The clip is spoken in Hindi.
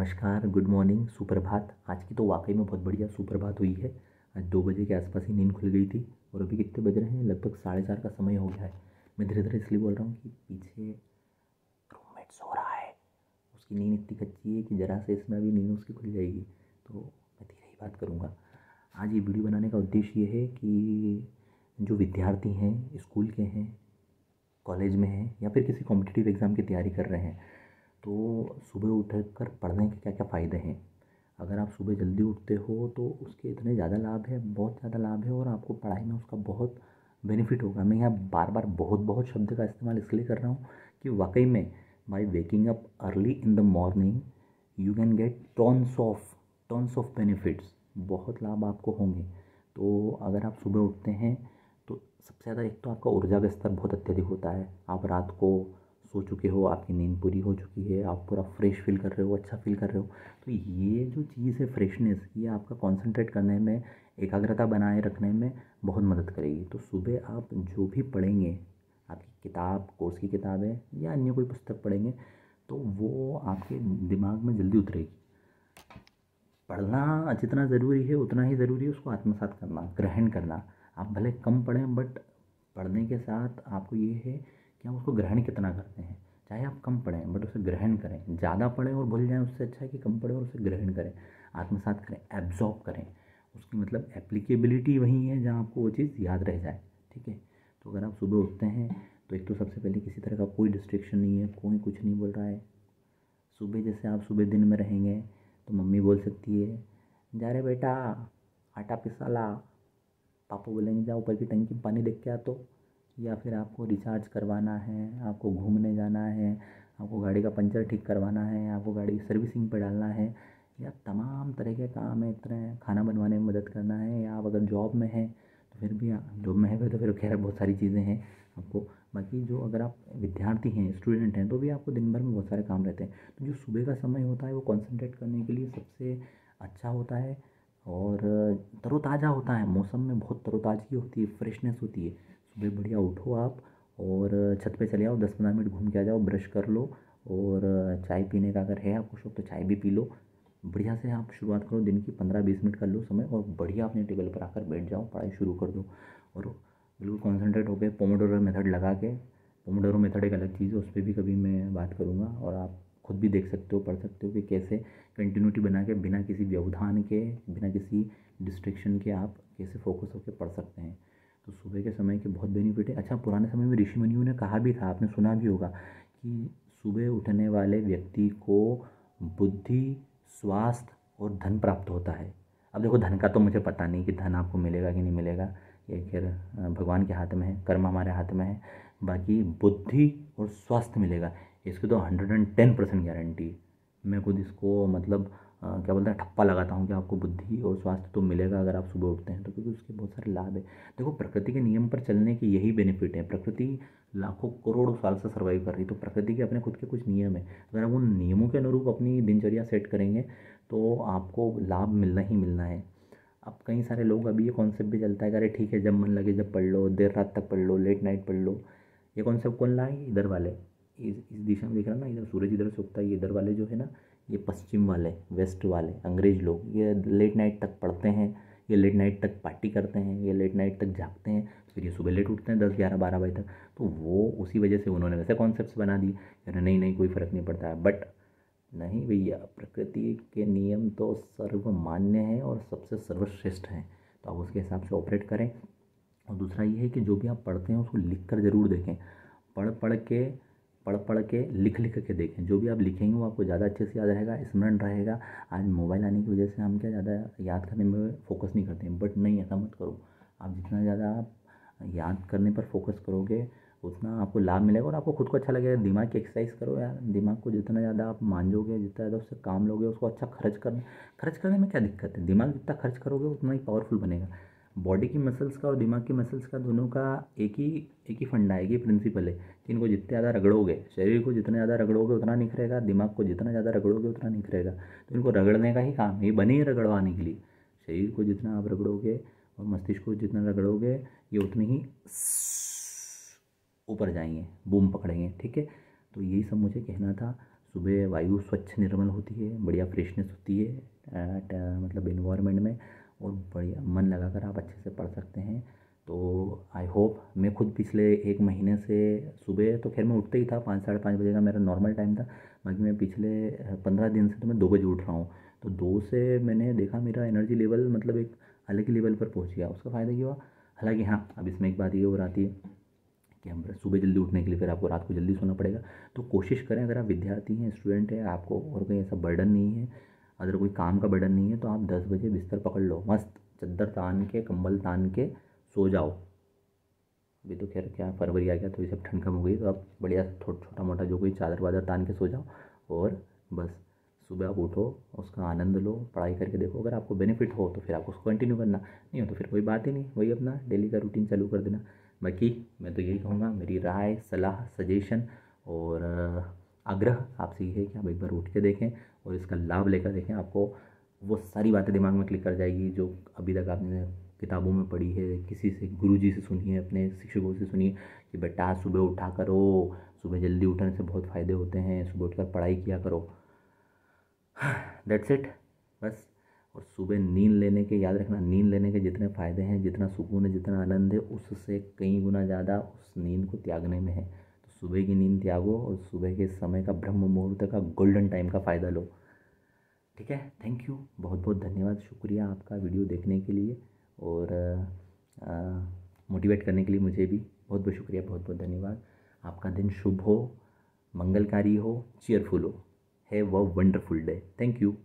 नमस्कार, गुड मॉर्निंग, सुप्रभात। आज की तो वाकई में बहुत बढ़िया सुप्रभात हुई है। आज 2 बजे के आसपास ही नींद खुल गई थी और अभी कितने बज रहे हैं? लगभग 4:30 का समय हो गया है। मैं धीरे धीरे इसलिए बोल रहा हूँ कि पीछे रूममेट सो रहा है, उसकी नींद इतनी कच्ची है कि ज़रा से इसमें अभी नींद उसकी खुल जाएगी, तो मैं धीरे ही बात करूँगा। आज ये वीडियो बनाने का उद्देश्य ये है कि जो विद्यार्थी हैं, स्कूल के हैं, कॉलेज में हैं या फिर किसी कॉम्पिटिटिव एग्ज़ाम की तैयारी कर रहे हैं, तो सुबह उठकर पढ़ने के क्या क्या फ़ायदे हैं। अगर आप सुबह जल्दी उठते हो तो उसके इतने ज़्यादा लाभ हैं, बहुत ज़्यादा लाभ है, और आपको पढ़ाई में उसका बहुत बेनिफिट होगा। मैं यहाँ बार बार बहुत बहुत शब्द का इस्तेमाल इसलिए कर रहा हूँ कि वाकई में by waking up early in the morning you can get tons of benefits. बहुत लाभ आपको होंगे। तो अगर आप सुबह उठते हैं तो सबसे ज़्यादा एक तो आपका ऊर्जा का स्तर बहुत अत्यधिक होता है। आप रात को सो चुके हो, आपकी नींद पूरी हो चुकी है, आप पूरा फ्रेश फील कर रहे हो, अच्छा फील कर रहे हो। तो ये जो चीज़ है फ्रेशनेस, ये आपका कंसंट्रेट करने में, एकाग्रता बनाए रखने में बहुत मदद करेगी। तो सुबह आप जो भी पढ़ेंगे, आपकी किताब, कोर्स की किताबें या अन्य कोई पुस्तक पढ़ेंगे, तो वो आपके दिमाग में जल्दी उतरेगी। पढ़ना जितना ज़रूरी है उतना ही ज़रूरी है उसको आत्मसात करना, ग्रहण करना। आप भले कम पढ़ें, बट पढ़ने के साथ आपको ये है कि आप उसको ग्रहण कितना करते हैं। चाहे आप कम पढ़ें बट उसे ग्रहण करें। ज़्यादा पढ़ें और भूल जाएं, उससे अच्छा है कि कम पढ़ें और उसे ग्रहण करें, आत्मसात करें, एब्जॉर्ब करें। उसकी मतलब एप्लीकेबिलिटी वही है जहाँ आपको वो चीज़ याद रह जाए। ठीक है। तो अगर आप सुबह उठते हैं तो एक तो सबसे पहले किसी तरह का कोई डिस्ट्रैक्शन नहीं है, कोई कुछ नहीं बोल रहा है। सुबह जैसे आप सुबह दिन में रहेंगे तो मम्मी बोल सकती है, जा रे बेटा आटा पिसा ला। पापा बोलेंगे जा ऊपर की टंकी में पानी देख के आ तो। या फिर आपको रिचार्ज करवाना है, आपको घूमने जाना है, आपको गाड़ी का पंचर ठीक करवाना है, आपको गाड़ी सर्विसिंग पे डालना है, या तमाम तरह के काम है इतने, खाना बनवाने में मदद करना है, या आप अगर जॉब में हैं तो फिर भी जॉब में है फिर तो फिर खैर बहुत सारी चीज़ें हैं आपको। बाकी जो अगर आप विद्यार्थी हैं, स्टूडेंट हैं, तो भी आपको दिन भर में बहुत सारे काम रहते हैं। तो जो सुबह का समय होता है वो कॉन्सेंट्रेट करने के लिए सबसे अच्छा होता है और तरोताज़ा होता है। मौसम में बहुत तरोताज़गी होती है, फ्रेशनेस होती है। सुबह बढ़िया उठो आप और छत पे चले आओ, 10-15 मिनट घूम के आ जाओ, ब्रश कर लो और चाय पीने का अगर है आपको शौक तो चाय भी पी लो। बढ़िया से आप शुरुआत करो दिन की, 15-20 मिनट कर लो समय और बढ़िया अपने टेबल पर आकर बैठ जाओ, पढ़ाई शुरू कर दो और बिल्कुल कॉन्सेंट्रेट होकर पोमोडोरो मेथड लगा के। पोमोडोरो मेथड एक अलग चीज़ है, उस पर भी कभी मैं बात करूँगा और आप खुद भी देख सकते हो, पढ़ सकते हो कि कैसे कंटिन्यूटी बना के बिना किसी व्यवधान के, बिना किसी डिस्ट्रैक्शन के आप कैसे फोकस होकर पढ़ सकते हैं। तो सुबह के समय के बहुत बेनिफिट है। अच्छा, पुराने समय में ऋषि मुनियों ने कहा भी था, आपने सुना भी होगा, कि सुबह उठने वाले व्यक्ति को बुद्धि, स्वास्थ्य और धन प्राप्त होता है। अब देखो, धन का तो मुझे पता नहीं कि धन आपको मिलेगा कि नहीं मिलेगा, ये खैर भगवान के हाथ में है, कर्म हमारे हाथ में है। बाकी बुद्धि और स्वास्थ्य मिलेगा, इसकी तो 110% गारंटी है। मैं खुद इसको मतलब क्या बोलते हैं, ठप्पा लगाता हूँ कि आपको बुद्धि और स्वास्थ्य तो मिलेगा अगर आप सुबह उठते हैं तो, क्योंकि उसके बहुत सारे लाभ है। देखो, प्रकृति के नियम पर चलने के यही बेनिफिट है। प्रकृति लाखों करोड़ों साल से सर्वाइव कर रही है, तो प्रकृति के अपने खुद के कुछ नियम है। अगर आप उन नियमों के अनुरूप अपनी दिनचर्या सेट करेंगे तो आपको लाभ मिलना ही मिलना है। अब कई सारे लोग, अभी ये कॉन्सेप्ट भी चलता है कि अरे ठीक है, जब मन लगे जब पढ़ लो, देर रात तक पढ़ लो, लेट नाइट पढ़ लो। ये कॉन्सेप्ट कौन लाए? इधर वाले, इस दिशा में देख रहा ना, इधर सूरज इधर से उगता है, ये इधर वाले जो है ना, ये पश्चिम वाले, वेस्ट वाले अंग्रेज लोग, ये लेट नाइट तक पढ़ते हैं, ये लेट नाइट तक पार्टी करते हैं, ये लेट नाइट तक जागते हैं, फिर ये सुबह लेट उठते हैं 10-11-12 बजे तक। तो वो उसी वजह से उन्होंने वैसे कॉन्सेप्ट्स बना दिए, अरे नहीं नहीं कोई फ़र्क नहीं पड़ता है। बट नहीं भैया, प्रकृति के नियम तो सर्वमान्य हैं और सबसे सर्वश्रेष्ठ हैं, तो आप उसके हिसाब से ऑपरेट करें। और दूसरा ये है कि जो भी आप पढ़ते हैं उसको लिख कर ज़रूर देखें। पढ़ पढ़ के लिख लिख के देखें। जो भी आप लिखेंगे वो आपको ज़्यादा अच्छे से याद रहेगा, स्मरण रहेगा। आज मोबाइल आने की वजह से हम क्या ज़्यादा याद करने में फ़ोकस नहीं करते हैं, बट नहीं, ऐसा मत करो। आप जितना ज़्यादा आप याद करने पर फोकस करोगे उतना आपको लाभ मिलेगा और आपको खुद को अच्छा लगेगा। दिमाग की एक्सरसाइज करो यार, दिमाग को जितना ज़्यादा आप मांझोगे, जितना ज़्यादा उससे काम लोगे, उसको अच्छा खर्च करने में क्या दिक्कत है? दिमाग जितना खर्च करोगे उतना ही पावरफुल बनेगा। बॉडी की मसल्स का और दिमाग की मसल्स का दोनों का एक ही फंडा है, एक ही प्रिंसिपल है कि इनको जितने ज़्यादा रगड़ोगे, शरीर को जितना ज़्यादा रगड़ोगे उतना निखरेगा, दिमाग को जितना ज़्यादा रगड़ोगे उतना निखरेगा। तो इनको रगड़ने का ही काम है, ये बने ही रगड़वाने के लिए। शरीर को जितना आप रगड़ोगे और मस्तिष्क को जितना रगड़ोगे, ये उतने ही ऊपर जाएंगे, बूम पकड़ेंगे। ठीक है, तो यही सब मुझे कहना था। सुबह वायु स्वच्छ निर्मल होती है, बढ़िया फ्रेशनेस होती है मतलब इन्वायरमेंट में, और बढ़िया मन लगाकर आप अच्छे से पढ़ सकते हैं। तो आई होप, मैं खुद पिछले 1 महीने से सुबह तो खैर मैं उठते ही था, 5 साढ़े 5 बजे का मेरा नॉर्मल टाइम था, बाकी मैं पिछले 15 दिन से तो मैं 2 बजे उठ रहा हूँ। तो 2 से मैंने देखा मेरा एनर्जी लेवल मतलब एक अलग ही लेवल पर पहुँच गया। उसका फ़ायदा क्या हुआ? हालाँकि हाँ, अब इसमें एक बात ये और आती है कि हम सुबह जल्दी उठने के लिए फिर आपको रात को जल्दी सोना पड़ेगा। तो कोशिश करें, अगर आप विद्यार्थी हैं, स्टूडेंट हैं, आपको और कोई ऐसा बर्डन नहीं है, अगर कोई काम का बर्डन नहीं है, तो आप 10 बजे बिस्तर पकड़ लो, मस्त चद्दर तान के, कंबल तान के सो जाओ। अभी तो खैर क्या फरवरी आ गया, तो ये सब ठंड कम हो गई, तो आप बढ़िया छोटा मोटा जो कोई चादर वादर तान के सो जाओ, और बस सुबह आप उठो, उसका आनंद लो, पढ़ाई करके देखो। अगर आपको बेनिफिट हो तो फिर आपको उसको कंटिन्यू करना, नहीं हो तो फिर कोई बात ही नहीं, वही अपना डेली का रूटीन चालू कर देना। बाकी मैं तो यही कहूँगा, मेरी राय, सलाह, सजेशन और आग्रह आपसे ये है कि आप एक बार उठ के देखें और इसका लाभ लेकर देखें। आपको वो सारी बातें दिमाग में क्लिक कर जाएगी जो अभी तक आपने किताबों में पढ़ी है, किसी से, गुरुजी से सुनी है, अपने शिक्षकों से सुनी है कि बेटा सुबह उठा करो, सुबह जल्दी उठने से बहुत फ़ायदे होते हैं, सुबह उठकर पढ़ाई किया करो। दैट्स इट, बस। और सुबह नींद लेने के, याद रखना, नींद लेने के जितने फ़ायदे हैं, जितना सुकून है, जितना आनंद है, उससे कई गुना ज़्यादा उस नींद को त्यागने में है। तो सुबह की नींद त्यागो और सुबह के समय का, ब्रह्म मुहूर्त का, गोल्डन टाइम का फ़ायदा लो। ठीक है, थैंक यू, बहुत बहुत धन्यवाद, शुक्रिया आपका वीडियो देखने के लिए और मोटिवेट करने के लिए मुझे भी बहुत बहुत शुक्रिया, बहुत बहुत धन्यवाद। आपका दिन शुभ हो, मंगलकारी हो, चीयरफुल हो। Have a wonderful day. Thank you.